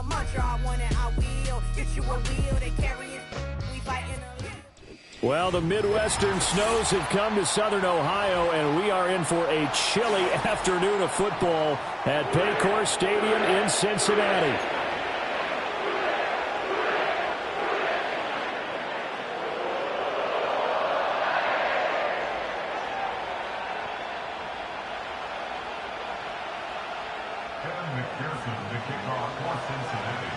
my mantra. I want it, I will. Get you a wheel, they carry it. We fighting a lead. Well, the Midwestern snows have come to Southern Ohio, and we are in for a chilly afternoon of football at Paycor Stadium in Cincinnati. Evan McPherson, the kickoff for Cincinnati.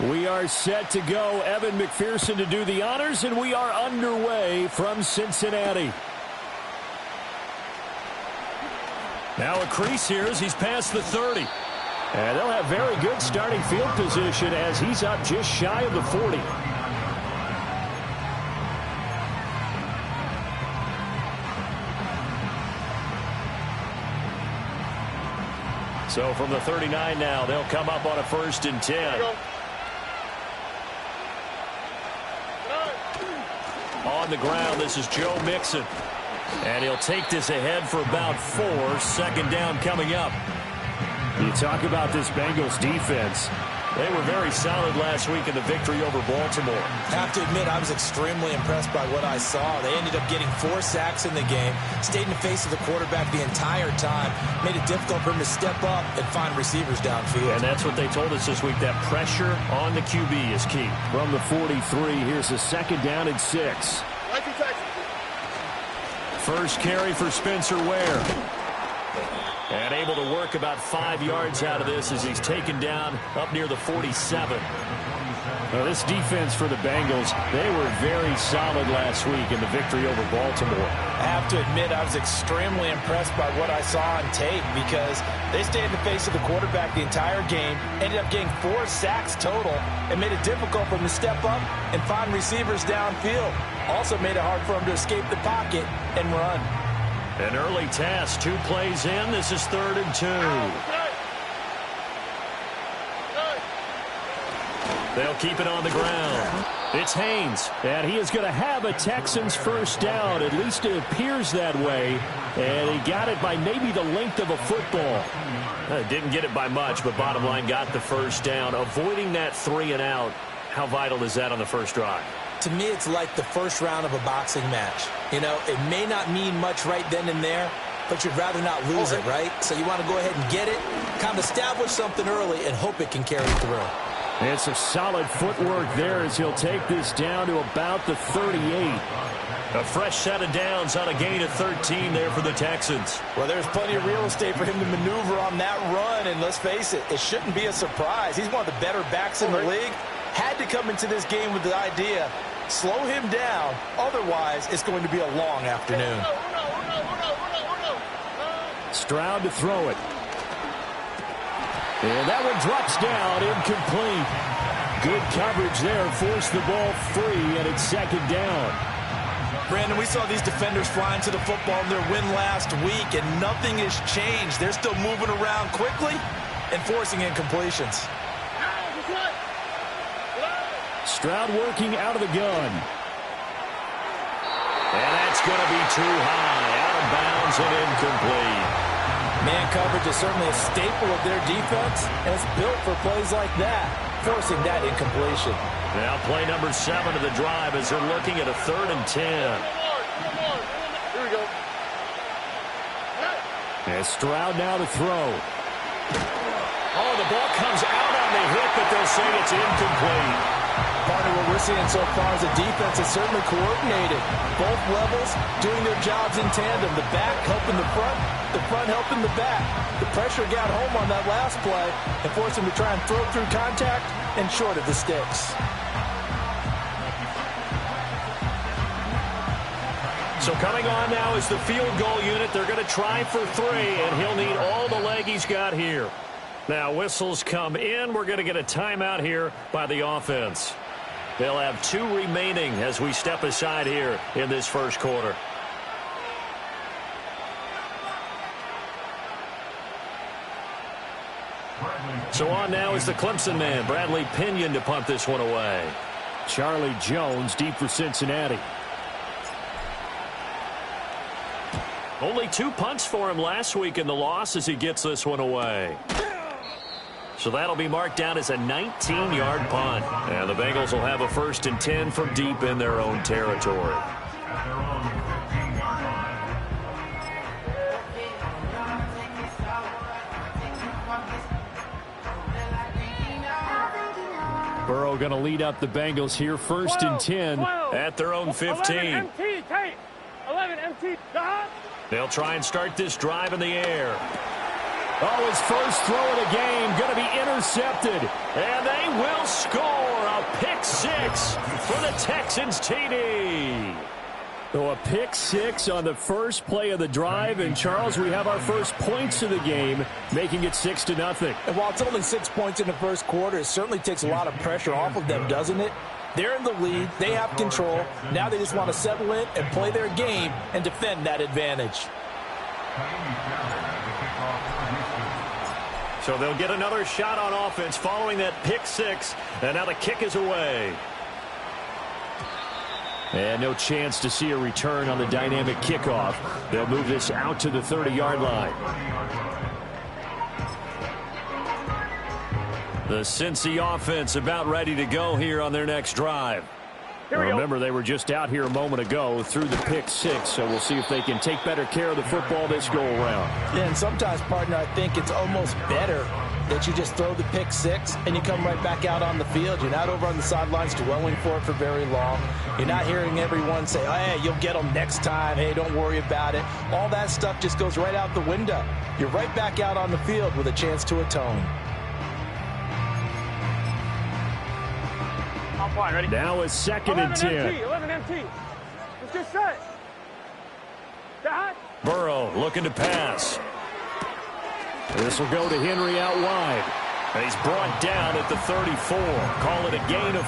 We are set to go. Evan McPherson to do the honors, and we are underway from Cincinnati. Now a crease here as he's past the 30. And they'll have very good starting field position as he's up just shy of the 40. So from the 39 now, they'll come up on a 1st and 10. On the ground, this is Joe Mixon. And he'll take this ahead for about 4. 2nd down coming up. You talk about this Bengals defense. They were very solid last week in the victory over Baltimore. Have to admit, I was extremely impressed by what I saw. They ended up getting 4 sacks in the game, stayed in the face of the quarterback the entire time, made it difficult for him to step up and find receivers downfield. And that's what they told us this week, that pressure on the QB is key. From the 43, here's a 2nd down and 6. First carry for Spencer Ware. And able to work about 5 yards out of this as he's taken down up near the 47. Now, this defense for the Bengals, they were very solid last week in the victory over Baltimore. I have to admit, I was extremely impressed by what I saw on tape because they stayed in the face of the quarterback the entire game, ended up getting 4 sacks total, and made it difficult for him to step up and find receivers downfield. Also made it hard for him to escape the pocket and run. An early task, 2 plays in. This is 3rd and 2. They'll keep it on the ground. It's Haynes, and he is going to have a Texans 1st down. At least it appears that way. And he got it by maybe the length of a football. Didn't get it by much, but bottom line got the 1st down. Avoiding that 3 and out. How vital is that on the first drive? To me, it's like the first round of a boxing match. You know, it may not mean much right then and there, but you'd rather not lose it, right? So you want to go ahead and get it, kind of establish something early, and hope it can carry through. It's a solid footwork there as he'll take this down to about the 38. A fresh set of downs on a gain of 13 there for the Texans. Well, there's plenty of real estate for him to maneuver on that run, and let's face it, it shouldn't be a surprise. He's one of the better backs in the league. Had to come into this game with the idea, slow him down, otherwise it's going to be a long afternoon. Stroud to throw it. And that one drops down, incomplete. Good coverage there, forced the ball free, and it's 2nd down. Brandon, we saw these defenders flying to the football in their win last week, and nothing has changed. They're still moving around quickly and forcing incompletions. Stroud working out of the gun. And that's going to be too high. Out of bounds and incomplete. Man coverage is certainly a staple of their defense, and it's built for plays like that, forcing that incompletion. Now play number 7 of the drive as they're looking at a 3rd and 10. Here we go. And Stroud now to throw. Oh, the ball comes out on the hit, but they'll say it's incomplete. Partner, what we're seeing so far is the defense is certainly coordinated. Both levels doing their jobs in tandem. The back helping the front helping the back. The pressure got home on that last play and forced him to try and throw through contact and short of the sticks. So coming on now is the field goal unit. They're going to try for 3, and he'll need all the leg he's got here. Now whistles come in. We're going to get a timeout here by the offense. They'll have 2 remaining as we step aside here in this first quarter. So on now is the Clemson man, Bradley Pinion, to punt this one away. Charlie Jones deep for Cincinnati. Only 2 punts for him last week in the loss as he gets this one away. So that'll be marked down as a 19-yard punt. And the Bengals will have a 1st and 10 from deep in their own territory. Burrow going to lead up the Bengals here, 1st and 10 at their own 15. 11 MT, tight. 11 MT. They'll try and start this drive in the air. Oh, his first throw of the game going to be intercepted. And they will score a pick 6 for the Texans TD. So a pick 6 on the first play of the drive. And, Charles, we have our first points of the game, making it 6-0. And while it's only 6 points in the first quarter, it certainly takes a lot of pressure off of them, doesn't it? They're in the lead. They have control. Now they just want to settle in and play their game and defend that advantage. So they'll get another shot on offense following that pick 6. And now the kick is away. And no chance to see a return on the dynamic kickoff. They'll move this out to the 30-yard line. The Cincy offense about ready to go here on their next drive. Remember, they were just out here a moment ago through the pick 6, so we'll see if they can take better care of the football this go-around. Yeah, and sometimes, partner, I think it's almost better that you just throw the pick 6 and you come right back out on the field. You're not over on the sidelines dwelling for it for very long. You're not hearing everyone say, oh, hey, you'll get them next time. Hey, don't worry about it. All that stuff just goes right out the window. You're right back out on the field with a chance to atone. Ready? Now it's 2nd and 10. 11 MT. Let's just set. Burrow looking to pass. This will go to Henry out wide. And he's brought down at the 34. Call it a gain of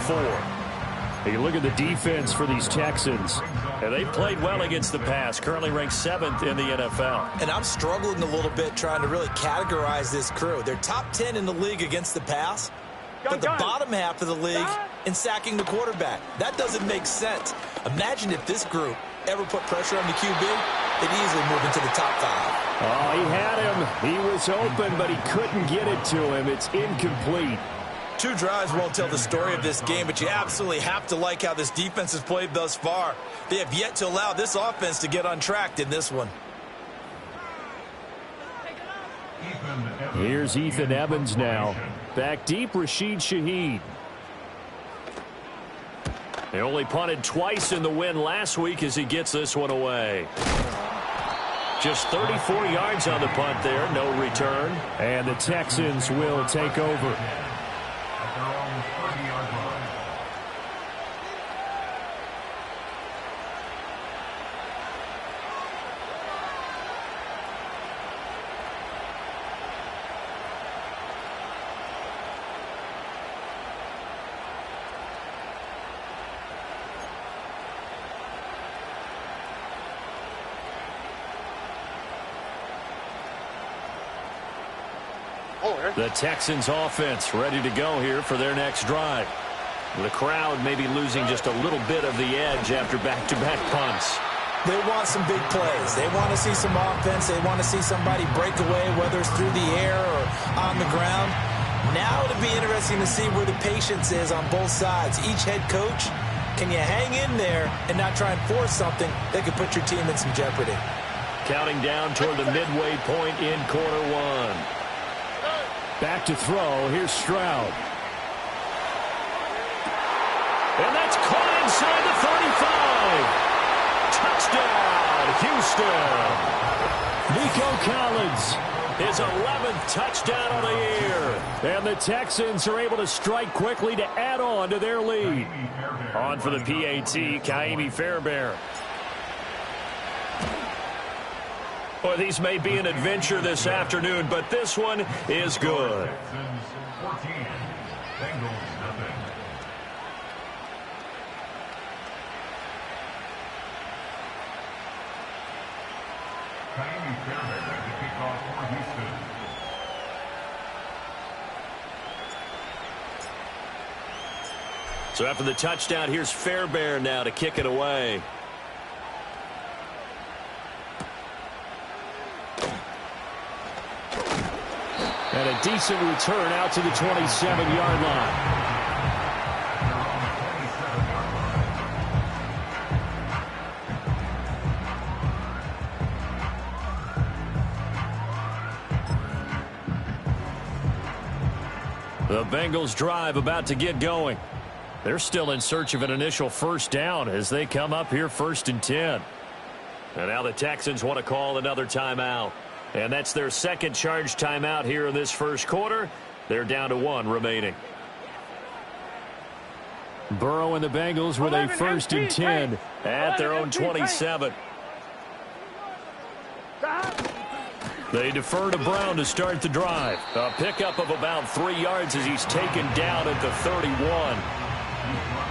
4. You look at the defense for these Texans. And they've played well against the pass. Currently ranked 7th in the NFL. And I'm struggling a little bit trying to really categorize this crew. They're top 10 in the league against the pass. But the bottom half of the league in sacking the quarterback. That doesn't make sense. Imagine if this group ever put pressure on the QB, they'd easily move into the top 5. Oh, he had him. He was open, but he couldn't get it to him. It's incomplete. 2 drives won't tell the story of this game, but you absolutely have to like how this defense has played thus far. They have yet to allow this offense to get untracked in this one. Here's Ethan Evans now. Back deep, Rashid Shaheed. They only punted twice in the win last week as he gets this one away. Just 34 yards on the punt there, no return. And the Texans will take over. The Texans offense ready to go here for their next drive. The crowd may be losing just a little bit of the edge after back-to-back punts. They want some big plays. They want to see some offense. They want to see somebody break away, whether it's through the air or on the ground. Now it'll be interesting to see where the patience is on both sides. Each head coach, can you hang in there and not try and force something that could put your team in some jeopardy? Counting down toward the midway point in quarter 1. Back to throw. Here's Stroud. And that's caught inside the 35. Touchdown, Houston. Nico Collins, his 11th touchdown of the year. And the Texans are able to strike quickly to add on to their lead. On for the PAT, Ka'imi Fairbairn. Boy, these may be an adventure this afternoon, but this one is good. So after the touchdown, here's Fairbairn now to kick it away. And a decent return out to the 27-yard line. The Bengals drive about to get going. They're still in search of an initial first down as they come up here 1st and 10. And now the Texans want to call another timeout. And that's their second charge timeout here in this first quarter. They're down to 1 remaining. Burrow and the Bengals with a 1st and 10 at their own 27. They defer to Brown to start the drive. A pickup of about 3 yards as he's taken down at the 31.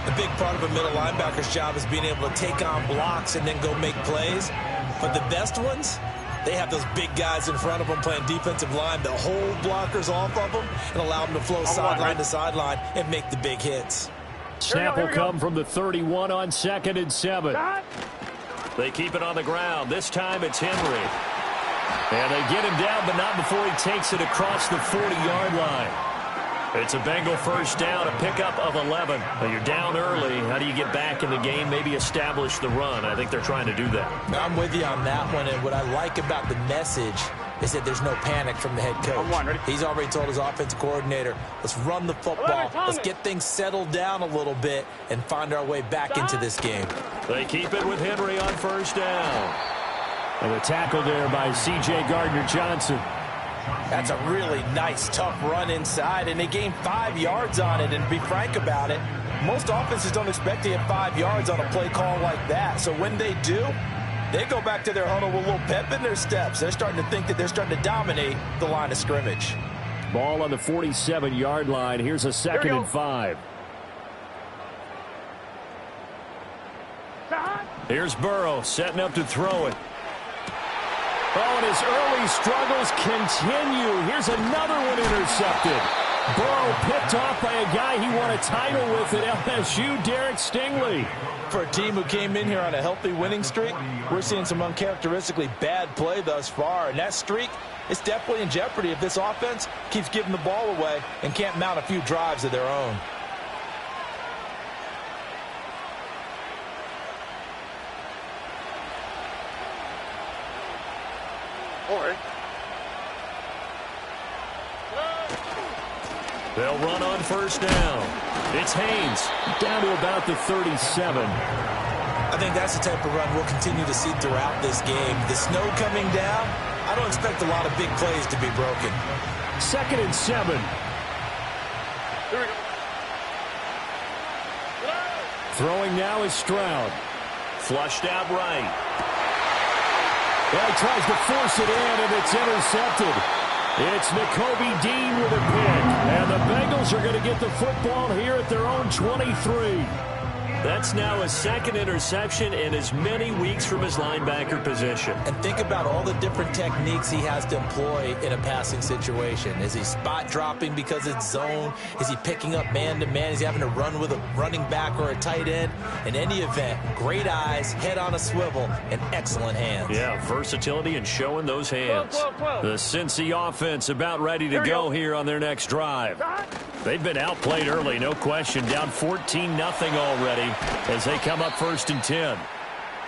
The big part of a middle linebacker's job is being able to take on blocks and then go make plays. But the best ones, they have those big guys in front of them playing defensive line that hold blockers off of them and allow them to flow sideline to sideline and make the big hits. Snap will come from the 31 on 2nd and 7. They keep it on the ground. This time it's Henry. And they get him down, but not before he takes it across the 40-yard line. It's a Bengal first down, a pickup of 11. Now you're down early. How do you get back in the game, maybe establish the run? I think they're trying to do that. I'm with you on that one, and what I like about the message is that there's no panic from the head coach. He's already told his offensive coordinator, let's run the football, let's get things settled down a little bit and find our way back into this game. They keep it with Henry on first down. And a tackle there by C.J. Gardner-Johnson. That's a really nice, tough run inside, and they gained 5 yards on it. And to be frank about it, most offenses don't expect to get 5 yards on a play call like that. So when they do, they go back to their huddle with a little pep in their steps. They're starting to think that they're starting to dominate the line of scrimmage. Ball on the 47-yard line. Here's a 2nd and 5. Here's Burrow setting up to throw it. Oh, and his early struggles continue. Here's another one intercepted. Burrow picked off by a guy he won a title with at LSU, Derek Stingley. For a team who came in here on a healthy winning streak, we're seeing some uncharacteristically bad play thus far. And that streak is definitely in jeopardy if this offense keeps giving the ball away and can't mount a few drives of their own. They'll run on first down. It's Haynes down to about the 37. I think that's the type of run we'll continue to see throughout this game. The snow coming down, I don't expect a lot of big plays to be broken. 2nd and 7. Here we go. Throwing now is Stroud. Flushed out right. Well, he tries to force it in, and it's intercepted. It's Nakobe Dean with a pick. And the Bengals are going to get the football here at their own 23. That's now his 2nd interception in as many weeks from his linebacker position. And think about all the different techniques he has to employ in a passing situation. Is he spot dropping because it's zone? Is he picking up man-to-man? Is he having to run with a running back or a tight end? In any event, great eyes, head on a swivel, and excellent hands. Yeah, versatility and showing those hands. The Cincy offense about ready to go here on their next drive. They've been outplayed early, no question. Down 14-0 already as they come up 1st and 10.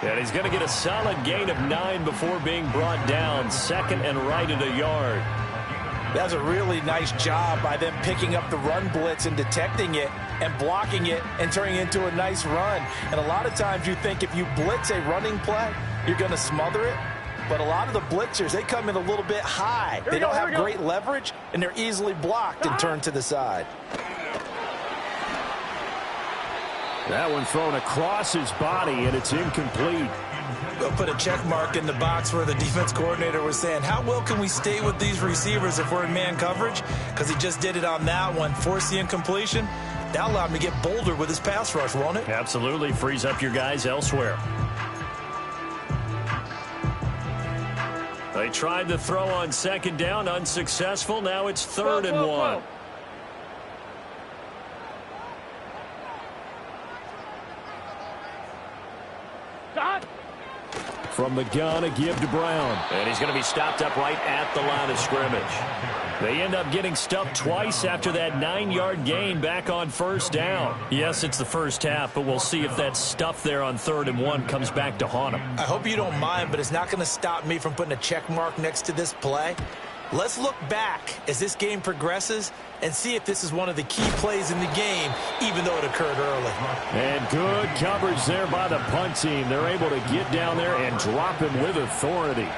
And he's going to get a solid gain of 9 before being brought down. 2nd and right at a yard. That's a really nice job by them picking up the run blitz and detecting it and blocking it and turning it into a nice run. And a lot of times you think if you blitz a running play, you're going to smother it. But a lot of the blitzers, they come in a little bit high. They don't have great leverage, and they're easily blocked and turned to the side. That one thrown across his body, and it's incomplete. We'll put a check mark in the box where the defense coordinator was saying, how well can we stay with these receivers if we're in man coverage? Because he just did it on that one, forced the incompletion. That'll allow him to get bolder with his pass rush, won't it? Absolutely. Frees up your guys elsewhere. They tried to throw on 2nd down, unsuccessful. Now it's 3rd and 1. From the gun, a give to Brown. And he's going to be stopped up right at the line of scrimmage. They end up getting stuffed twice after that 9-yard gain back on first down. Yes, it's the first half, but we'll see if that stuff there on 3rd and 1 comes back to haunt him. I hope you don't mind, but it's not going to stop me from putting a check mark next to this play. Let's look back as this game progresses and see if this is one of the key plays in the game, even though it occurred early. And good coverage there by the punt team. They're able to get down there and drop him with authority.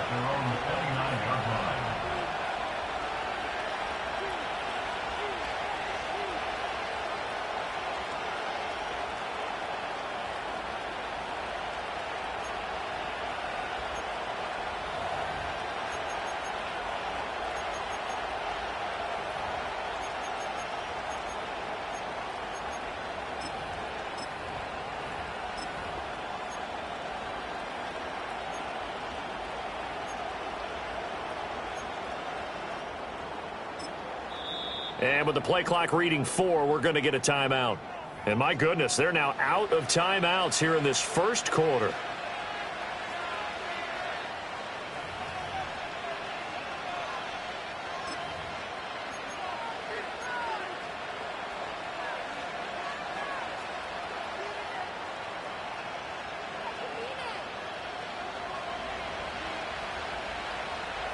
And with the play clock reading 4, we're going to get a timeout. And my goodness, they're now out of timeouts here in this first quarter.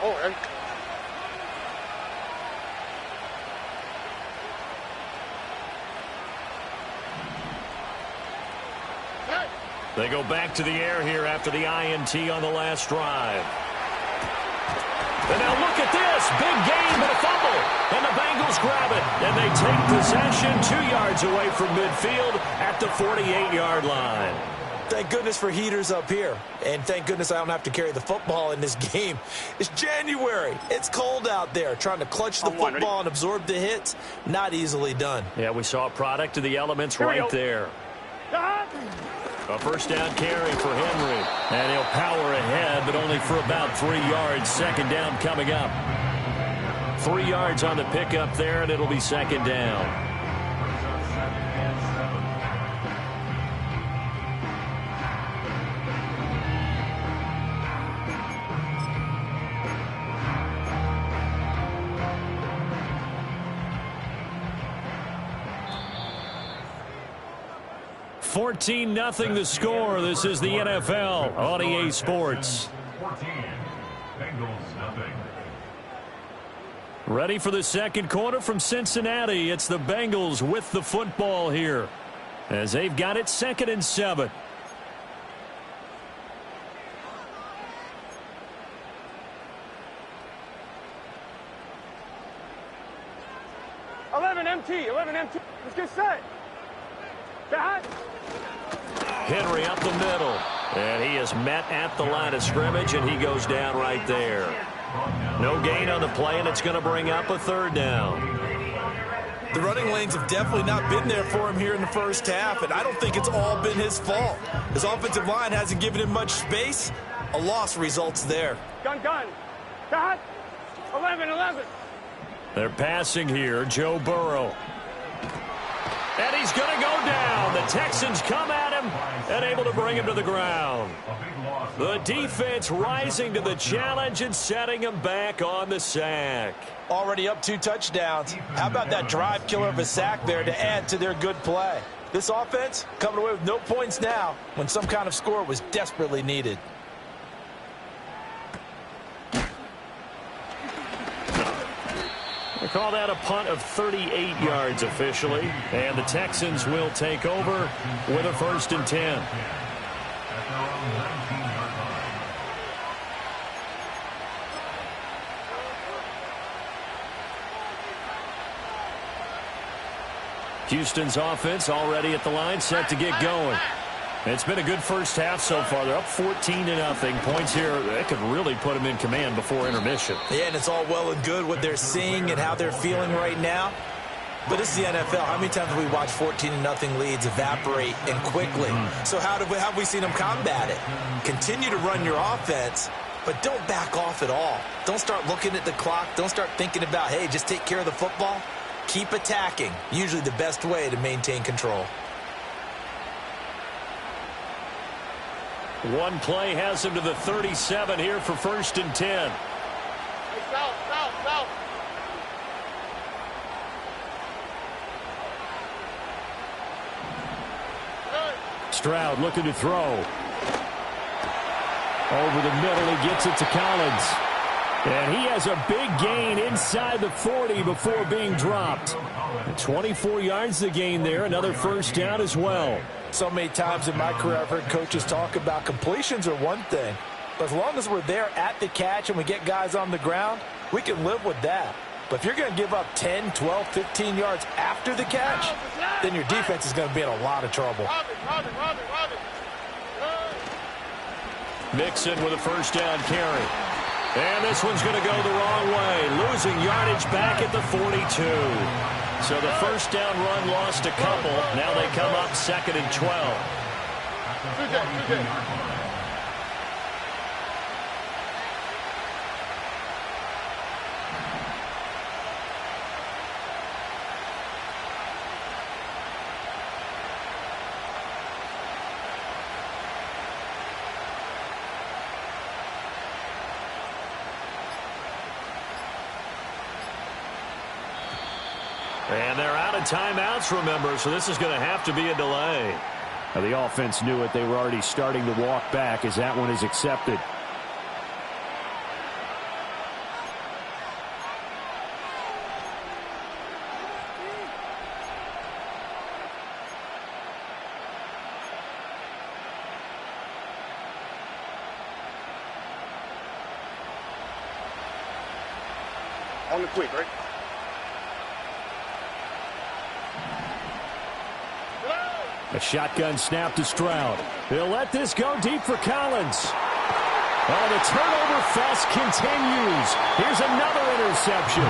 Oh, They go back to the air here after the INT on the last drive. And now look at this. Big game, but a fumble. And the Bengals grab it. And they take possession 2 yards away from midfield at the 48-yard line. Thank goodness for heaters up here. And thank goodness I don't have to carry the football in this game. It's January. It's cold out there. Trying to clutch the football and absorb the hits, not easily done. Yeah, we saw a product of the elements right there. A first down carry for Henry. And he'll power ahead, but only for about 3 yards. Second down coming up. 3 yards on the pickup there, and it'll be second down. (14-0) the score. This is the NFL on EA Sports. 14. Bengals nothing. Ready for the second quarter from Cincinnati. It's the Bengals with the football here as they've got it 2nd and 7. MT. Let's get set. Behind. Henry up the middle. And he is met at the line of scrimmage, and he goes down right there. No gain on the play, and it's going to bring up a 3rd down. The running lanes have definitely not been there for him here in the first half, and I don't think it's all been his fault. His offensive line hasn't given him much space. A loss results there. Gun. Behind. 11. They're passing here. Joe Burrow. And he's going to go down. The Texans come at him and able to bring him to the ground. The defense rising to the challenge and setting him back on the sack. Already up 2 touchdowns. How about that drive killer of a sack there to add to their good play? This offense coming away with no points now when some kind of score was desperately needed. They call that a punt of 38 yards officially. And the Texans will take over with a 1st and 10. Houston's offense already at the line, set to get going. It's been a good first half so far. They're up 14-0. Points here, that could really put them in command before intermission. Yeah, and it's all well and good what they're seeing and how they're feeling right now. But this is the NFL. How many times have we watched 14-0 leads evaporate and quickly? So how have we seen them combat it? Continue to run your offense, but don't back off at all. Don't start looking at the clock. Don't start thinking about, hey, just take care of the football. Keep attacking. Usually the best way to maintain control. One play has him to the 37 here for 1st and 10. Hey, south. Stroud looking to throw. Over the middle, he gets it to Collins. And he has a big gain inside the 40 before being dropped. 24 yards to gain there, another 1st down as well. So many times in my career I've heard coaches talk about completions are one thing. But as long as we're there at the catch and we get guys on the ground, we can live with that. But if you're going to give up 10, 12, 15 yards after the catch, then your defense is going to be in a lot of trouble. Mixon with a 1st down carry. And this one's going to go the wrong way. Losing yardage back at the 42. So the 1st down run lost a couple. Now they come up 2nd and 12. And they're out of timeouts, remember, so this is going to have to be a delay. Now, the offense knew it. They were already starting to walk back as that one is accepted. On the quick, right? A shotgun snap to Stroud. He'll let this go deep for Collins. Oh, the turnover fest continues. Here's another interception.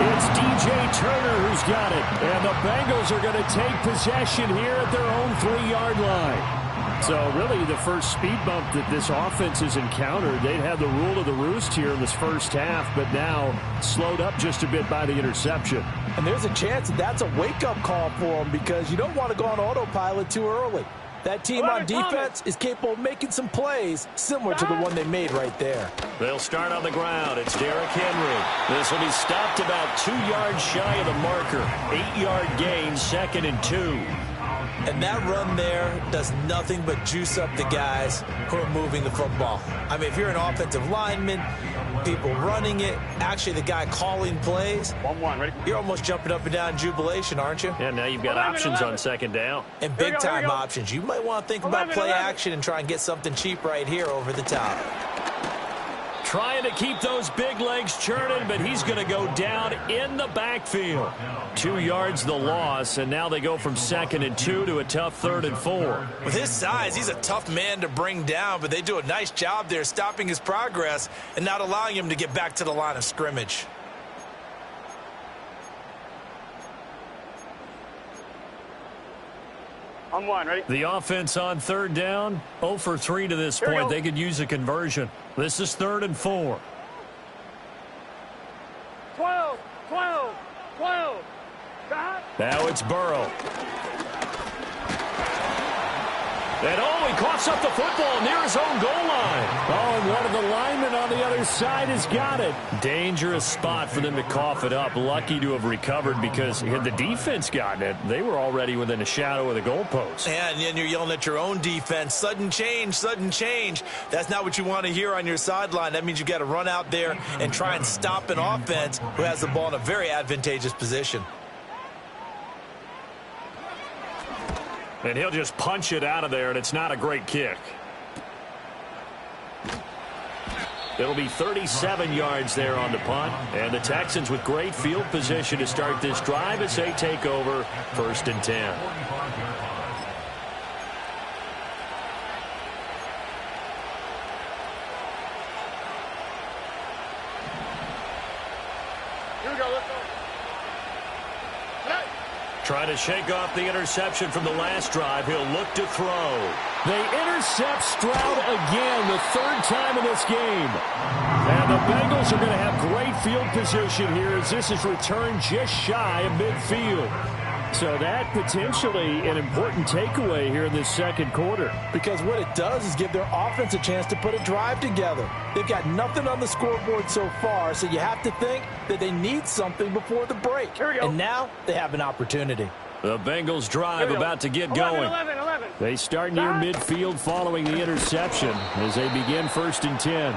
It's DJ Turner who's got it. And the Bengals are going to take possession here at their own 3-yard line. So really the first speed bump that this offense has encountered. They'd had the rule of the roost here in this first half, but now slowed up just a bit by the interception. And there's a chance that that's a wake-up call for them because you don't want to go on autopilot too early. That team on defense is capable of making some plays similar to the one they made right there. They'll start on the ground. It's Derrick Henry. This will be stopped about 2 yards shy of the marker. 8-yard gain, 2nd and 2. And that run there does nothing but juice up the guys who are moving the football. I mean, if you're an offensive lineman, people running it, actually the guy calling plays, 1-1, ready? you're almost jumping up and down in jubilation, aren't you? Yeah, now you've got options on 2nd down. And big-time options. You might want to think about play action and try and get something cheap right here over the top. Trying to keep those big legs churning, but he's going to go down in the backfield. 2 yards the loss, and now they go from 2nd and 2 to a tough 3rd and 4. With his size, he's a tough man to bring down, but they do a nice job there stopping his progress and not allowing him to get back to the line of scrimmage. On 1, ready? The offense on 3rd down, 0 for 3 to this point. They could use a conversion. This is 3rd and 4. 12. Now it's Burrow. And he coughs up the football near his own goal line. Oh, and one of the linemen on the other side has got it. Dangerous spot for them to cough it up. Lucky to have recovered because had the defense gotten it, they were already within a shadow of the goalpost. And then you're yelling at your own defense. Sudden change, sudden change. That's not what you want to hear on your sideline. That means you've got to run out there and try and stop an offense who has the ball in a very advantageous position. And he'll just punch it out of there, and it's not a great kick. It'll be 37 yards there on the punt. And the Texans with great field position to start this drive as they take over 1st and 10. Here we go, let's go. Trying to shake off the interception from the last drive. He'll look to throw. They intercept Stroud again, the 3rd time in this game. And the Bengals are going to have great field position here as this is returned just shy of midfield. So that potentially an important takeaway here in this second quarter. Because what it does is give their offense a chance to put a drive together. They've got nothing on the scoreboard so far, so you have to think that they need something before the break. Here we go. And now they have an opportunity. The Bengals drive about to get going. 11. They start near midfield following the interception as they begin 1st and 10.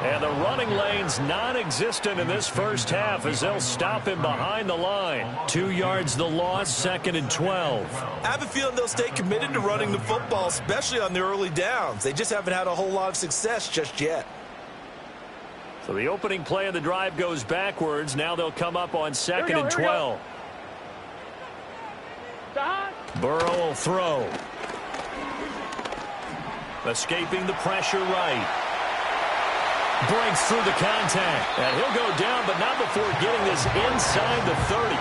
And the running lane's non-existent in this first half as they'll stop him behind the line. 2 yards the loss, 2nd and 12. I have a feeling they'll stay committed to running the football, especially on the early downs. They just haven't had a whole lot of success just yet. So the opening play of the drive goes backwards. Now they'll come up on 2nd and 12. Burrow will throw. Escaping the pressure right. Breaks through the contact. And he'll go down, but not before getting this inside the 30.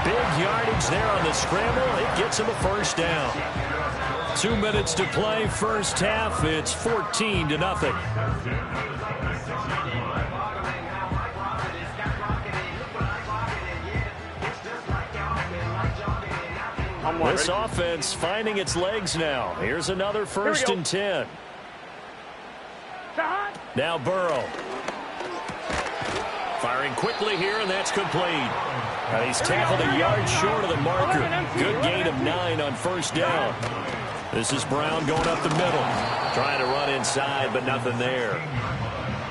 Big yardage there on the scramble. It gets him a first down. 2 minutes to play, first half. It's 14-0. This offense finding its legs now. Here's another 1st and 10. Now Burrow. Firing quickly here, and that's complete. And he's tackled a yard short of the marker. Good gain of 9 on 1st down. This is Brown going up the middle. Trying to run inside, but nothing there.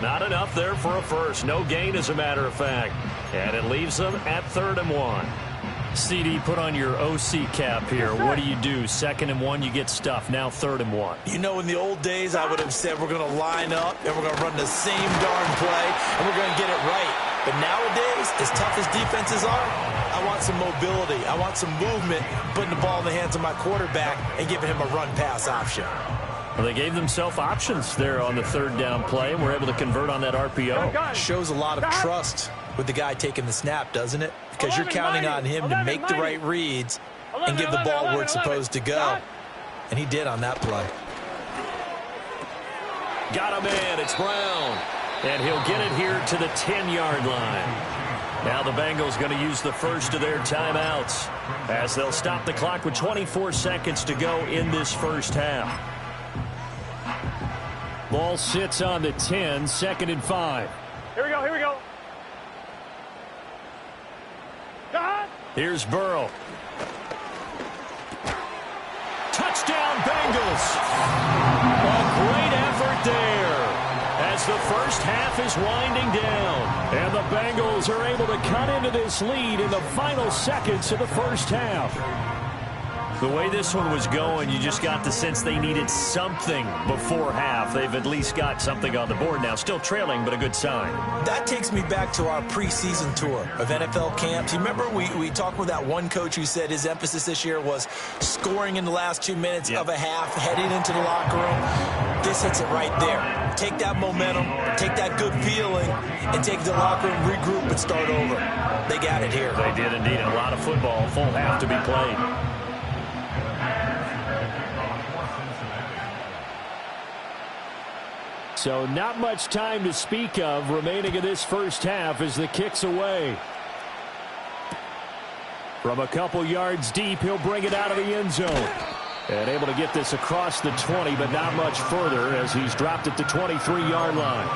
Not enough there for a first. No gain, as a matter of fact. And it leaves them at 3rd and 1. CD, put on your OC cap here. What do you do? 2nd and 1, you get stuffed. Now 3rd and 1. You know, in the old days, I would have said we're going to line up and we're going to run the same darn play and we're going to get it right. But nowadays, as tough as defenses are, I want some mobility. I want some movement, putting the ball in the hands of my quarterback and giving him a run-pass option. Well, they gave themselves options there on the 3rd down play and were able to convert on that RPO. Shows a lot of trust with the guy taking the snap, doesn't it? Because you're counting on him to make the right reads and give the ball where it's supposed to go. And he did on that play. Got a man. It's Brown. And he'll get it here to the 10-yard line. Now the Bengals going to use the first of their timeouts as they'll stop the clock with 24 seconds to go in this first half. Ball sits on the 10, 2nd and 5. Here we go. Here's Burrow. Touchdown, Bengals. A great effort there as the first half is winding down. And the Bengals are able to cut into this lead in the final seconds of the first half. The way this one was going, you just got the sense they needed something before half. They've at least got something on the board now. Still trailing, but a good sign. That takes me back to our preseason tour of NFL camps. You remember we talked with that one coach who said his emphasis this year was scoring in the last 2 minutes of a half, heading into the locker room. This hits it right there. Take that momentum, take that good feeling, and take the locker room, regroup, and start over. They got it here. They did indeed. A lot of football, full half to be played. So not much time to speak of remaining in this first half as the kick's away. From a couple yards deep, he'll bring it out of the end zone. And able to get this across the 20, but not much further as he's dropped it to 23-yard line.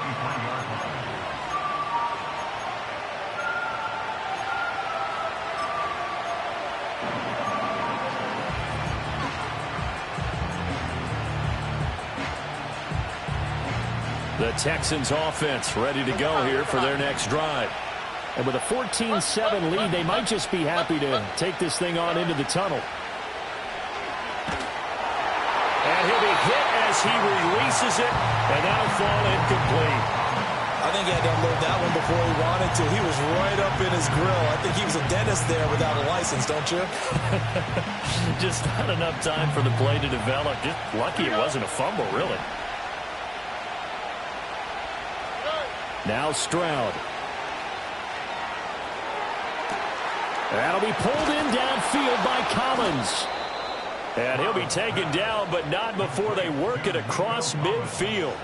The Texans offense ready to go here for their next drive. And with a 14-7 lead, they might just be happy to take this thing on into the tunnel. And he'll be hit as he releases it, and that'll fall incomplete. I think he had to unload that one before he wanted to. He was right up in his grill. I think he was a dentist there without a license, don't you? Just not enough time for the play to develop. Just lucky it wasn't a fumble, really. Now Stroud. That'll be pulled in downfield by Collins. And he'll be taken down, but not before they work it across midfield.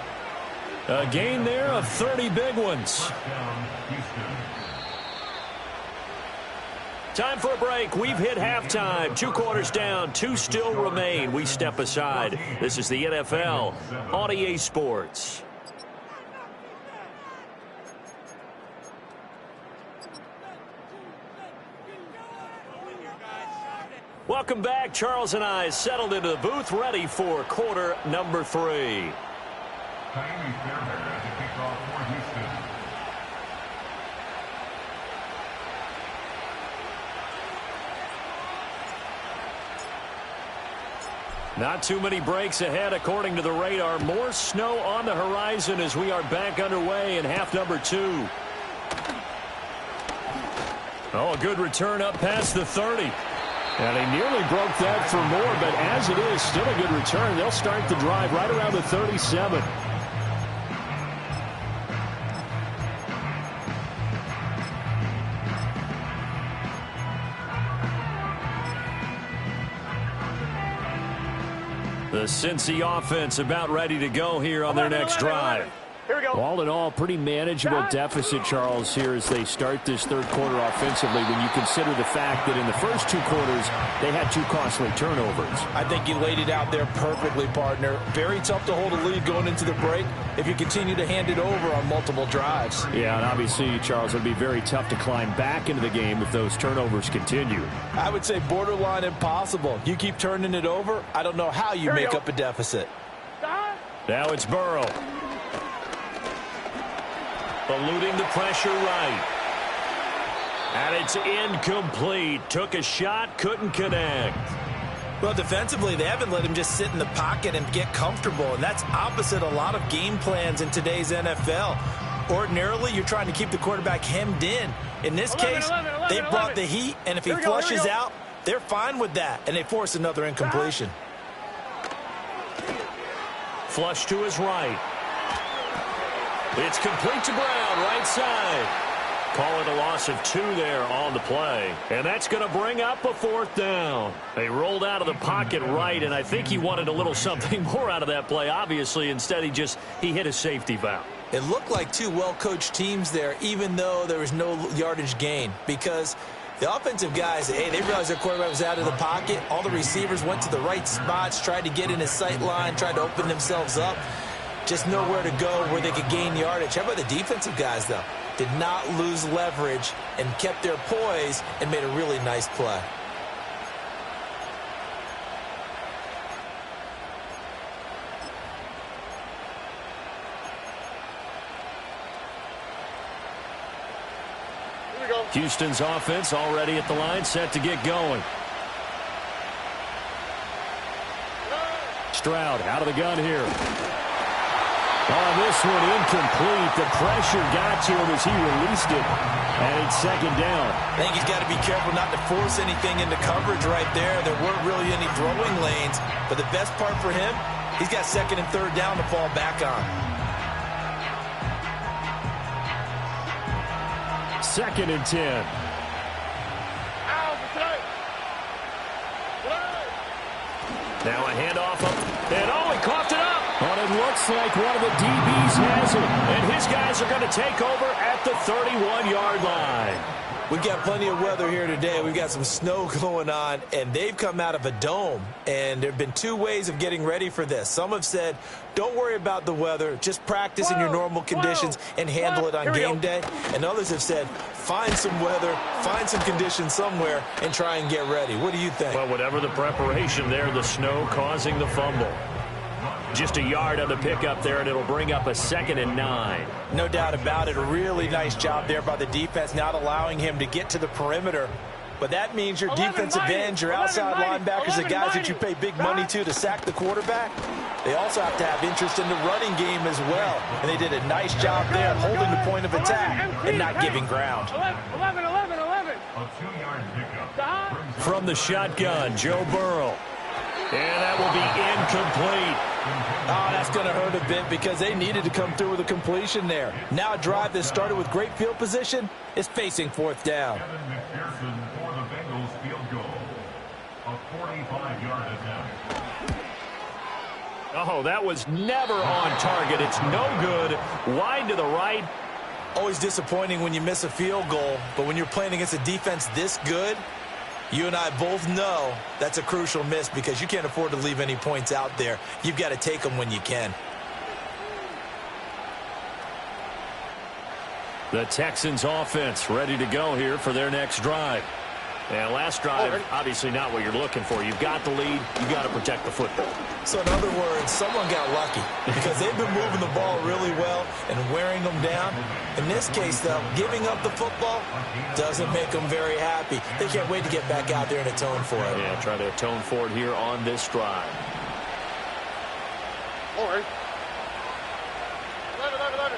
A gain there of 30 big ones. Time for a break. We've hit halftime. 2 quarters down. 2 still remain. We step aside. This is the NFL on EA Sports. Welcome back. Charles and I settled into the booth, ready for quarter number 3. Miami Fairbairn at the kickoff for Houston. Not too many breaks ahead according to the radar. More snow on the horizon as we are back underway in half number 2. Oh, a good return up past the 30. And he nearly broke that for more, but as it is, still a good return. They'll start the drive right around the 37. The Cincy offense about ready to go here on their next drive. Here we go. All in all, pretty manageable deficit, Charles, here as they start this third quarter offensively when you consider the fact that in the first 2 quarters, they had 2 costly turnovers. I think you laid it out there perfectly, partner. Very tough to hold a lead going into the break if you continue to hand it over on multiple drives. Yeah, and obviously, Charles, it would be very tough to climb back into the game if those turnovers continue. I would say borderline impossible. You keep turning it over, I don't know how you make up a deficit. Now it's Burrow. Eluding the pressure right. And it's incomplete. Took a shot, couldn't connect. Well, defensively, they haven't let him just sit in the pocket and get comfortable, and that's opposite a lot of game plans in today's NFL. Ordinarily, you're trying to keep the quarterback hemmed in. In this case, they brought the heat, and if he flushes out, they're fine with that, and they force another incompletion. Flush to his right. It's complete to Brown, right side. Call it a loss of 2 there on the play. And that's going to bring up a 4th down. They rolled out of the pocket right, and I think he wanted a little something more out of that play, obviously. Instead, he hit a safety valve. It looked like 2 well-coached teams there, even though there was no yardage gain, because the offensive guys, hey, they realized their quarterback was out of the pocket. All the receivers went to the right spots, tried to get in his sight line, tried to open themselves up. Just nowhere to go where they could gain yardage. How about the defensive guys, though? Did not lose leverage and kept their poise and made a really nice play. Here we go. Houston's offense already at the line, set to get going. Stroud out of the gun here. Oh, this one incomplete. The pressure got to him as he released it. And it's 2nd down. I think he's got to be careful not to force anything into coverage right there. There weren't really any throwing lanes. But the best part for him, he's got 2nd and 3rd down to fall back on. 2nd and 10. Now a handoff up. And oh, he coughed it up. But it looks like one of the DBs has it. And his guys are going to take over at the 31-yard line. We've got plenty of weather here today. We've got some snow going on, and they've come out of a dome. And there have been 2 ways of getting ready for this. Some have said, don't worry about the weather. Just practice in your normal conditions and handle it on game day. And others have said, find some weather, find some conditions somewhere, and try and get ready. What do you think? Well, whatever the preparation there, the snow causing the fumble. Just a yard on the pickup there, and it'll bring up a 2nd and 9. No doubt about it. A really nice job there by the defense, not allowing him to get to the perimeter. But that means your defensive ends, your outside linebackers, the guys that you pay big money to sack the quarterback, they also have to have interest in the running game as well. And they did a nice job there holding the point of attack and not giving ground. 11. A 2-yard pickup. From the shotgun, Joe Burrow. And that will be incomplete. Oh, that's going to hurt a bit because they needed to come through with a completion there. Now a drive that started with great field position is facing 4th down. Kevin McPherson for the Bengals field goal. A 45-yard attempt. Oh, that was never on target. It's no good. Wide to the right. Always disappointing when you miss a field goal, but when you're playing against a defense this good, you and I both know that's a crucial miss because you can't afford to leave any points out there. You've got to take them when you can. The Texans offense ready to go here for their next drive. And last drive, obviously not what you're looking for. You've got the lead. You've got to protect the football. So in other words, someone got lucky because they've been moving the ball really well and wearing them down. In this case, though, giving up the football doesn't make them very happy. They can't wait to get back out there and atone for it. Yeah, try to atone for it here on this drive. Forward. 11.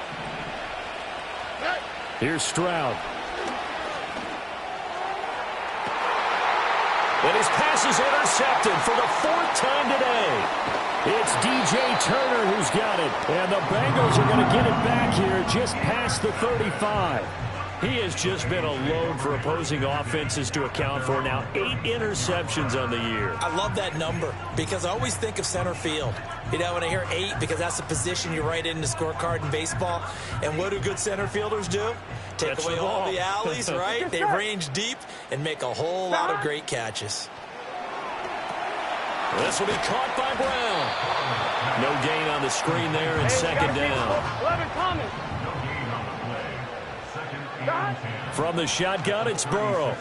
Here's Stroud. And his pass is intercepted for the 4th time today. It's DJ Turner who's got it. And the Bengals are going to get it back here just past the 35. He has just been a load for opposing offenses to account for. Now 8 interceptions on the year. I love that number because I always think of center field. You know, when I hear 8, because that's the position you write in the scorecard in baseball. And what do good center fielders do? Take away all the alleys, right? They range deep and make a whole lot of great catches. This will be caught by Brown. No gain on the screen there and second down. 11 coming. From the shotgun, it's Burrow.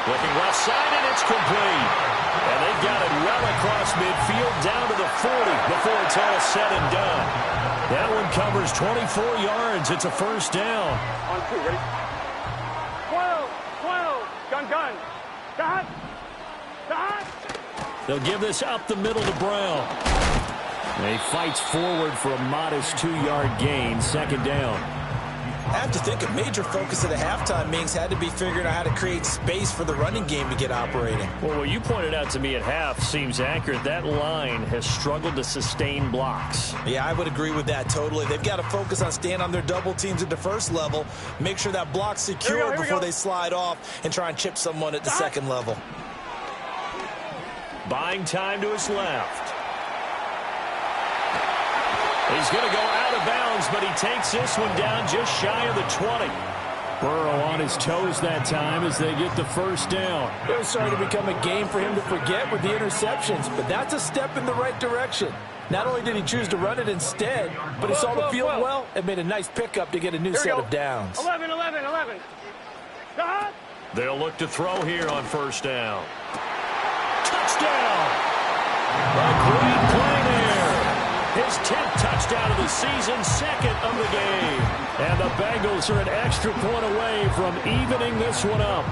Looking left side, and it's complete. And they've got it well across midfield down to the 40 before it's all said and done. That one covers 24 yards. It's a first down. On 2, ready? 12. Gun. Got. They'll give this up the middle to Brown. And he fights forward for a modest 2-yard gain, second down. I have to think a major focus of the halftime meetings had to be figuring out how to create space for the running game to get operating. Well, what you pointed out to me at half seems accurate. That line has struggled to sustain blocks. Yeah, I would agree with that totally. They've got to focus on staying on their double teams at the first level, make sure that block's secure before they slide off and try and chip someone at the second level. Buying time to his left. He's going to go out of bounds, but he takes this one down just shy of the 20. Burrow on his toes that time as they get the first down. It was starting to become a game for him to forget with the interceptions, but that's a step in the right direction. Not only did he choose to run it instead, but he saw the field well and made a nice pickup to get a new set of downs. 11. Got. They'll look to throw here on first down. Touchdown! A great play there. His 10th touchdown of the season, second of the game. And the Bengals are an extra point away from evening this one up.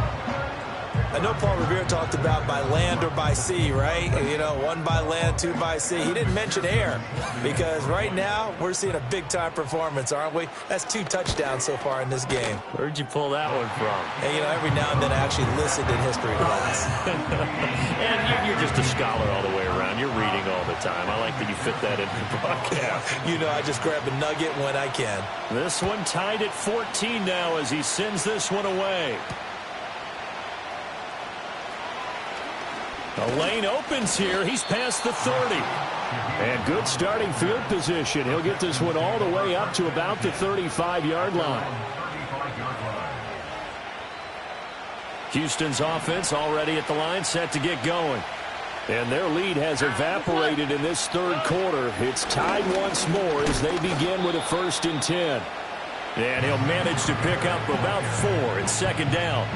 I know Paul Revere talked about by land or by sea, right? You know, 1 by land, 2 by sea. He didn't mention air because right now we're seeing a big-time performance, aren't we? That's 2 touchdowns so far in this game. Where'd you pull that one from? And, you know, every now and then I actually listened in history class. And you're just a scholar all the way around. You're reading all the time. I like that you fit that in the broadcast. You know, I just grab a nugget when I can. This one tied at 14 now as he sends this one away. The lane opens here. He's past the 30. And good starting field position. He'll get this one all the way up to about the 35-yard line. Houston's offense already at the line, set to get going. And their lead has evaporated in this third quarter. It's tied once more as they begin with a 1st and 10. And he'll manage to pick up about 4 in second down.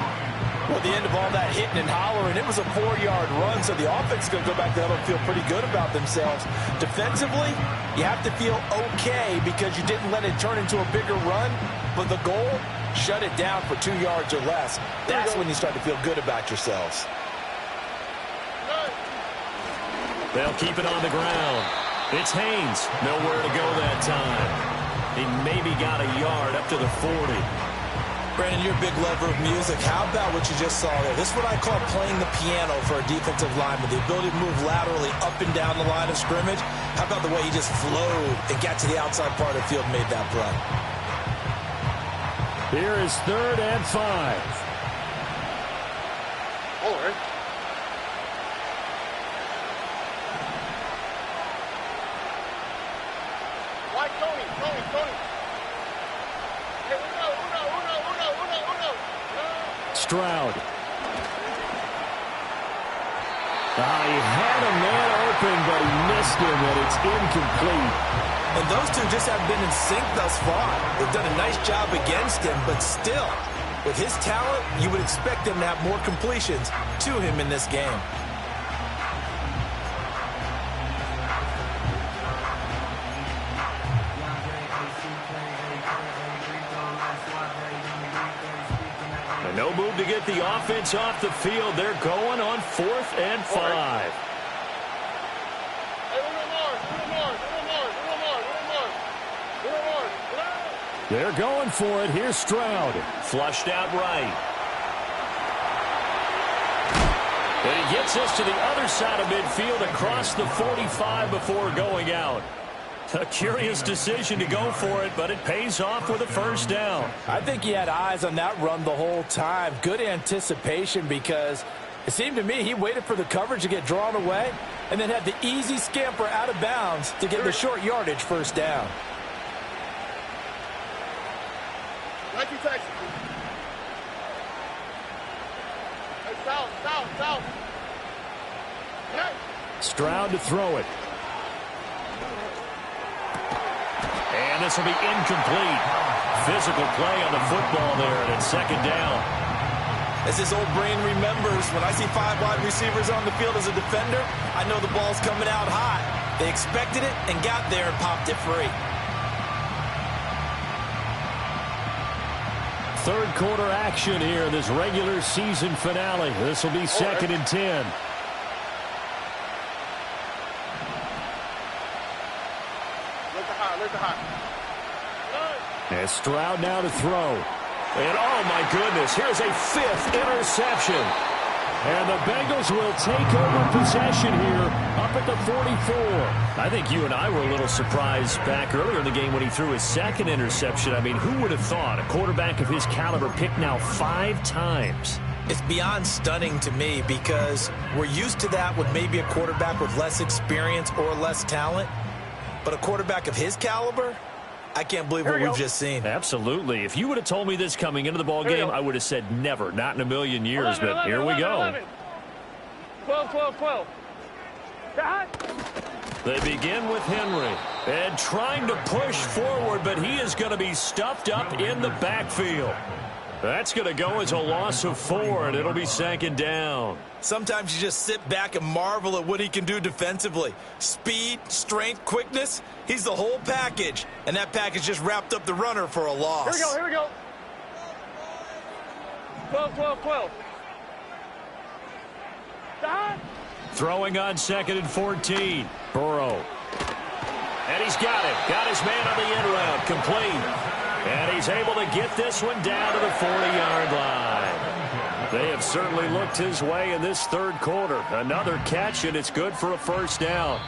Well, at the end of all that hitting and hollering, it was a 4-yard run, so the offense is going to go back there and feel pretty good about themselves. Defensively, you have to feel okay because you didn't let it turn into a bigger run, but the goal, shut it down for 2 yards or less. That's when you start to feel good about yourselves. They'll keep it on the ground. It's Haynes. Nowhere to go that time. He maybe got a yard up to the 40. Brandon, you're a big lover of music. How about what you just saw there? This is what I call playing the piano for a defensive lineman. The ability to move laterally up and down the line of scrimmage. How about the way he just flowed and got to the outside part of the field and made that play? Here is 3rd and 5. Forward. White Tony. Stroud. He had a man open, but he missed him, and it's incomplete. And those two just have been in sync thus far. They've done a nice job against him, but still, with his talent, you would expect him to have more completions to him in this game. No move to get the offense off the field. They're going on 4th and 5. They're going for it. Here's Stroud. Flushed out right. And he gets us to the other side of midfield across the 45 before going out. A curious decision to go for it, but it pays off with a first down. I think he had eyes on that run the whole time. Good anticipation, because it seemed to me he waited for the coverage to get drawn away and then had the easy scamper out of bounds to get the short yardage first down. Stroud to throw it. And this will be incomplete. Physical play on the football there, and it's second down. As his old brain remembers, when I see 5 wide receivers on the field as a defender, I know the ball's coming out hot. They expected it and got there and popped it free. Third quarter action here in this regular season finale. This will be 2nd and 10. And Stroud now to throw. And oh my goodness, here's a 5th interception. And the Bengals will take over possession here up at the 44. I think you and I were a little surprised back earlier in the game when he threw his 2nd interception. I mean, who would have thought a quarterback of his caliber picked now 5 times? It's beyond stunning to me, because we're used to that with maybe a quarterback with less experience or less talent. But a quarterback of his caliber, I can't believe what we've just seen. Absolutely. If you would have told me this coming into the ball game, I would have said never, not in a million years. 11, but here we go. 11. 12, 12, 12. They begin with Henry. And trying to push forward, but he is going to be stuffed up in the backfield. That's going to go as a loss of 4, and it'll be 2nd down. Sometimes you just sit back and marvel at what he can do defensively. Speed, strength, quickness, he's the whole package. And that package just wrapped up the runner for a loss. Here we go. 12, 12, 12. Throwing on 2nd and 14. Burrow. And he's got it. Got his man on the end route. Complete. And he's able to get this one down to the 40-yard line. They have certainly looked his way in this third quarter. Another catch, and it's good for a first down.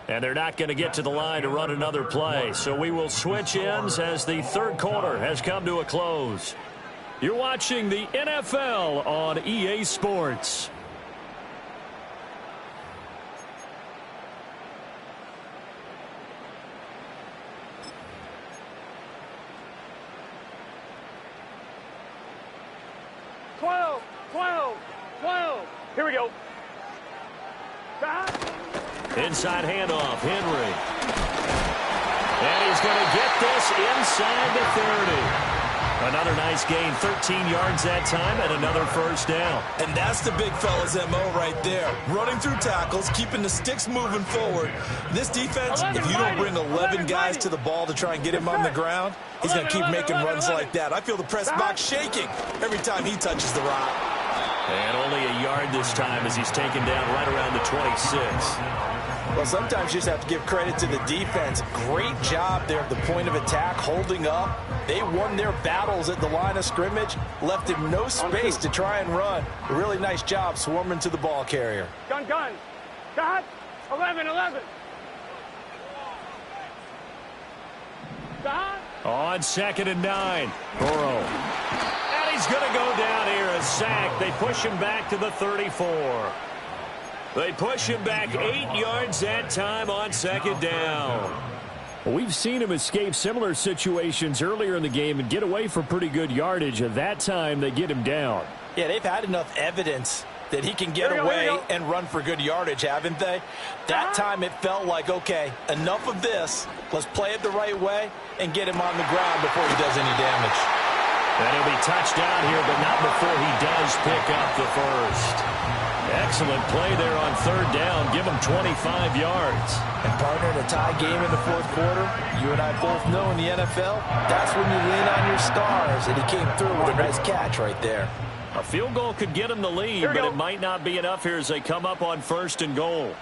And they're not going to get to the line to run another play. So we will switch ends as the third quarter has come to a close. You're watching the NFL on EA Sports. Here we go. Inside handoff, Henry. And he's going to get this inside the 30. Another nice gain, 13 yards that time, and another first down. And that's the big fella's MO right there. Running through tackles, keeping the sticks moving forward. This defense, if you don't bring 11 guys to the ball to try and get him on the ground, he's going to keep making runs like that. I feel the press box shaking every time he touches the rock. And only a yard this time as he's taken down right around the 26. Well, sometimes you just have to give credit to the defense. Great job there at the point of attack, holding up. They won their battles at the line of scrimmage, left him no space to try and run. A really nice job swarming to the ball carrier. Gun. Got 11. Got. On 2nd and 9, Burrow. And he's going to go down here, a sack. They push him back to the 34. They push him back 8 yards that time on 2nd down. We've seen him escape similar situations earlier in the game and get away for pretty good yardage. At that time, they get him down. Yeah, they've had enough evidence that he can get away and run for good yardage, haven't they? That time it felt like, okay, enough of this. Let's play it the right way and get him on the ground before he does any damage. And he'll be touched down here, but not before he does pick up the first. Excellent play there on third down. Give him 25 yards. And partner, in a tie game in the fourth quarter, you and I both know in the NFL, that's when you lean on your stars. And he came through with a nice catch right there. A field goal could get him the lead, but it might not be enough here as they come up on first and goal.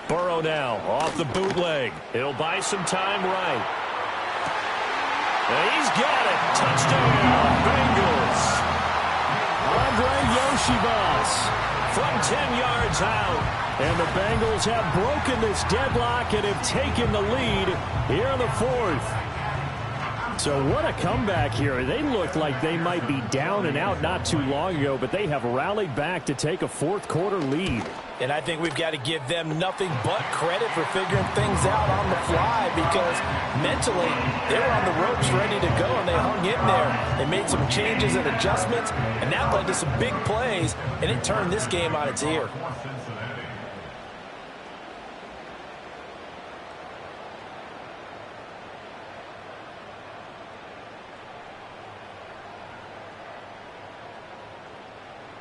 Burrow now off the bootleg. He'll buy some time right. And he's got it. Touchdown, Bengals. Andre Yoshibas from 10 yards out. And the Bengals have broken this deadlock and have taken the lead here in the fourth. So what a comeback here. They looked like they might be down and out not too long ago, but they have rallied back to take a fourth quarter lead. And I think we've got to give them nothing but credit for figuring things out on the fly, because mentally they were on the ropes ready to go and they hung in there. They made some changes and adjustments, and that led to some big plays, and it turned this game on its ear.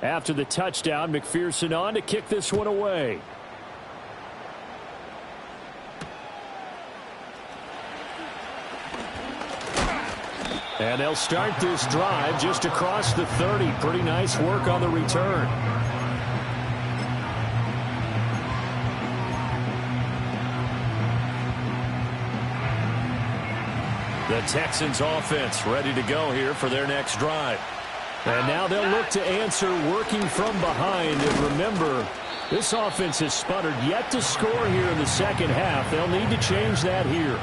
After the touchdown, McPherson on to kick this one away. And they'll start this drive just across the 30. Pretty nice work on the return. The Texans offense ready to go here for their next drive. And now they'll look to answer working from behind. And remember, this offense has sputtered yet to score here in the second half. They'll need to change that here.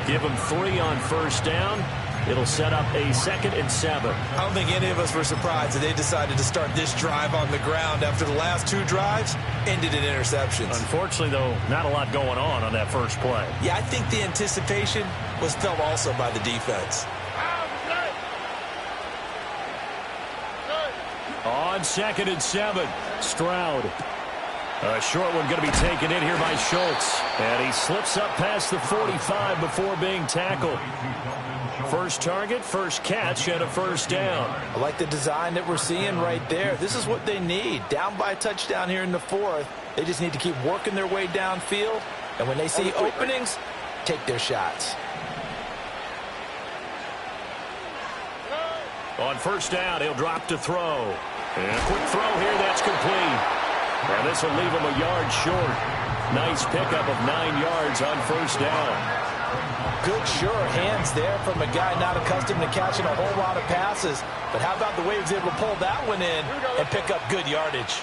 Give them 3 on first down. It'll set up a 2nd and 7. I don't think any of us were surprised that they decided to start this drive on the ground after the last 2 drives ended in interceptions. Unfortunately, though, not a lot going on that first play. Yeah, I think the anticipation was felt also by the defense. On 2nd and 7, Stroud. A short one going to be taken in here by Schultz. And he slips up past the 45 before being tackled. First target, first catch, and a first down. I like the design that we're seeing right there. This is what they need. Down by a touchdown here in the fourth. They just need to keep working their way downfield. And when they see openings, take their shots. On first down, he'll drop to throw. And a quick throw here, that's complete. And this will leave him a yard short. Nice pickup of 9 yards on first down. Good, sure hands there from a guy not accustomed to catching a whole lot of passes. But how about the way he was able to pull that one in and pick up good yardage?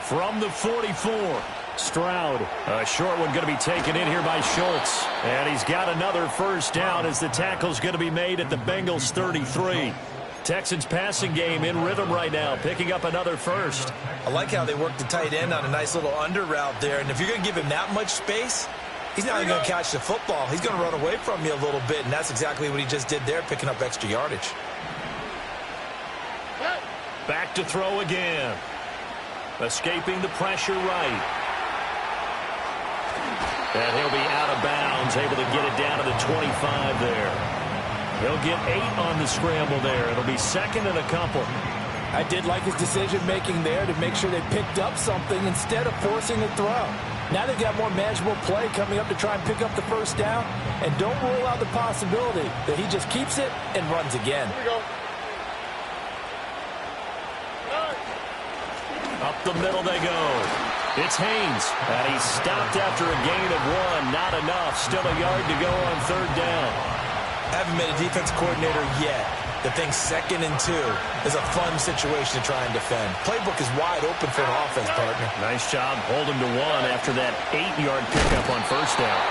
From the 44, Stroud. A short one going to be taken in here by Schultz. And he's got another first down as the tackle's going to be made at the Bengals 33. Texans passing game in rhythm right now, picking up another first. I like how they work the tight end on a nice little under route there. And if you're going to give him that much space, he's not even going to catch the football. He's going to run away from you a little bit, and that's exactly what he just did there, picking up extra yardage. Back to throw again. Escaping the pressure right. And he'll be out of bounds, able to get it down to the 25 there. He'll get 8 on the scramble there. It'll be 2nd and a couple. I did like his decision-making there to make sure they picked up something instead of forcing a throw. Now they've got more manageable play coming up to try and pick up the first down. And don't rule out the possibility that he just keeps it and runs again. Here we go. Up the middle they go. It's Haynes, and he's stopped after a gain of 1. Not enough. Still a yard to go on third down. I haven't been a defense coordinator yet that thinks 2nd and 2 is a fun situation to try and defend. Playbook is wide open for an offense, partner. Nice job. Hold him to 1 after that 8-yard pickup on first down.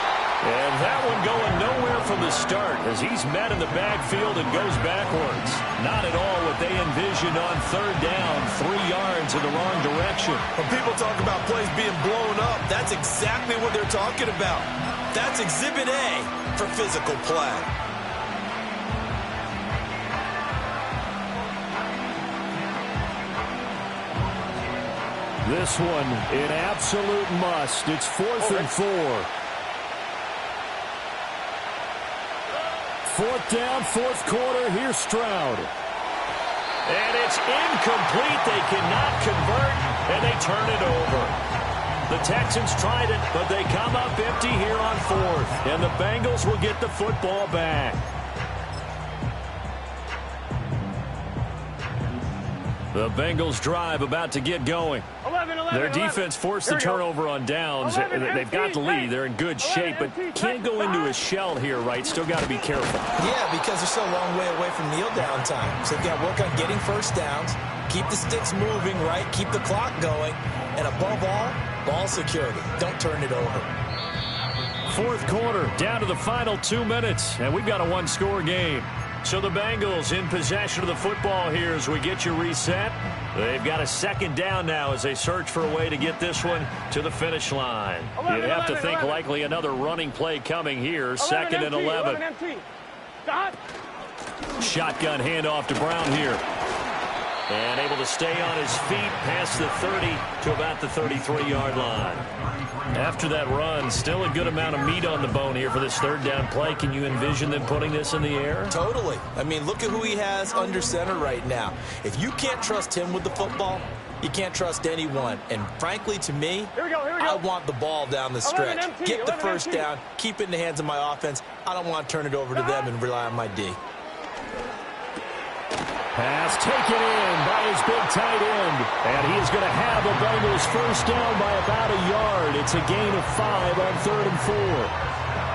And that one going nowhere from the start as he's met in the backfield and goes backwards. Not at all what they envisioned on third down, 3 yards in the wrong direction. When people talk about plays being blown up, that's exactly what they're talking about. That's Exhibit A for physical play. This one an absolute must. It's 4th and 4. 4th down, 4th quarter. Here's Stroud. And it's incomplete. They cannot convert, and they turn it over. The Texans tried it, but they come up empty here on 4th. And the Bengals will get the football back. The Bengals drive about to get going. 11. Their defense forced the turnover on downs. They've got the lead. They're in good shape, but can't go into a shell here, right? Still got to be careful. Yeah, because they're still a long way away from kneel down time. So they've got to work on getting first downs, keep the sticks moving, right? Keep the clock going. And above all, ball security. Don't turn it over. 4th quarter, down to the final 2 minutes, and we've got a one-score game. So the Bengals in possession of the football here as we get you reset. They've got a 2nd down now as they search for a way to get this one to the finish line. You'd have to think likely another running play coming here. 2nd and 11. Shotgun handoff to Brown here. And able to stay on his feet past the 30 to about the 33-yard line. After that run, still a good amount of meat on the bone here for this 3rd down play. Can you envision them putting this in the air? Totally. I mean, look at who he has under center right now. If you can't trust him with the football, you can't trust anyone. And frankly, to me, I want the ball down the stretch. Get the first down, keep it in the hands of my offense. I don't want to turn it over to them and rely on my D. Pass taken in by his big tight end. And he is going to have the Bengals first down by about a yard. It's a gain of 5 on 3rd and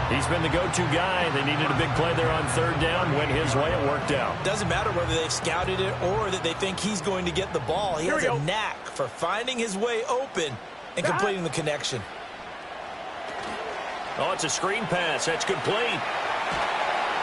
4. He's been the go-to guy. They needed a big play there on 3rd down. Went his way. It worked out. Doesn't matter whether they've scouted it or that they think he's going to get the ball. He has a knack for finding his way open and completing the connection. Oh, it's a screen pass. That's complete.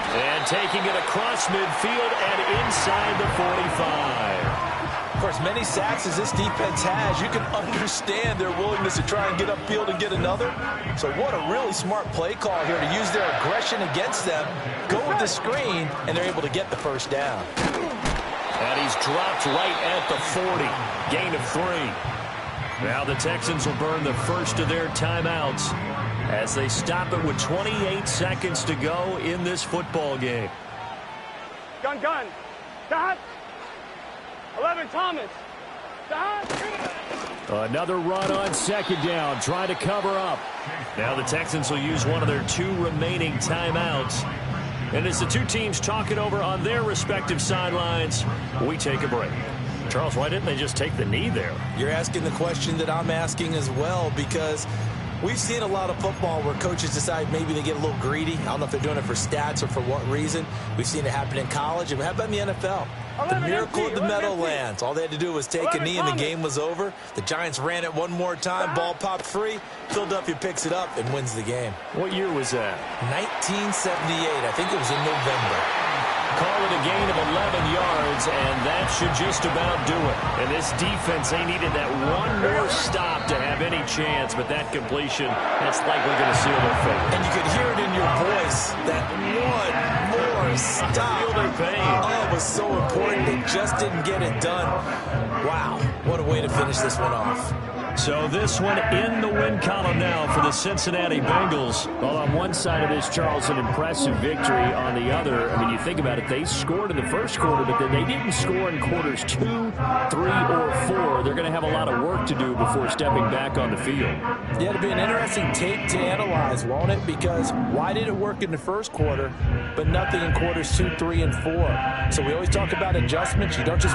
And taking it across midfield and inside the 45. Of course, many sacks as this defense has, you can understand their willingness to try and get upfield and get another. So what a really smart play call here to use their aggression against them, go with the screen, and they're able to get the first down. And he's dropped right at the 40. Gain of 3. Now the Texans will burn the first of their timeouts as they stop it with 28 seconds to go in this football game. Gun. Dot. 11, Thomas. Dot. Another run on 2nd down, trying to cover up. Now the Texans will use one of their 2 remaining timeouts. And as the 2 teams talk it over on their respective sidelines, we take a break. Charles, why didn't they just take the knee there? You're asking the question that I'm asking as well, because we've seen a lot of football where coaches decide maybe they get a little greedy. I don't know if they're doing it for stats or for what reason. We've seen it happen in college. And how about in the NFL? The miracle of the Meadowlands. All they had to do was take a knee and the game was over. The Giants ran it one more time. Ball popped free. Philadelphia picks it up and wins the game. What year was that? 1978. I think it was in November. Call it a gain of 11 yards, and that should just about do it. And this defense, they needed that one more stop to have any chance, but that completion, that's likely going to seal their fate. And you could hear it in your voice, that one more stop. Feel their pain. Oh, it was so important. They just didn't get it done. Wow, what a way to finish this one off. So this one in the win column now for the Cincinnati Bengals. Well, on one side of this, Charles, an impressive victory. On the other, I mean, you think about it, they scored in the first quarter, but then they didn't score in quarters 2, 3, or 4. They're going to have a lot of work to do before stepping back on the field. Yeah, it'll be an interesting tape to analyze, won't it? Because why did it work in the first quarter, but nothing in quarters 2, 3, and 4? So we always talk about adjustments. You don't just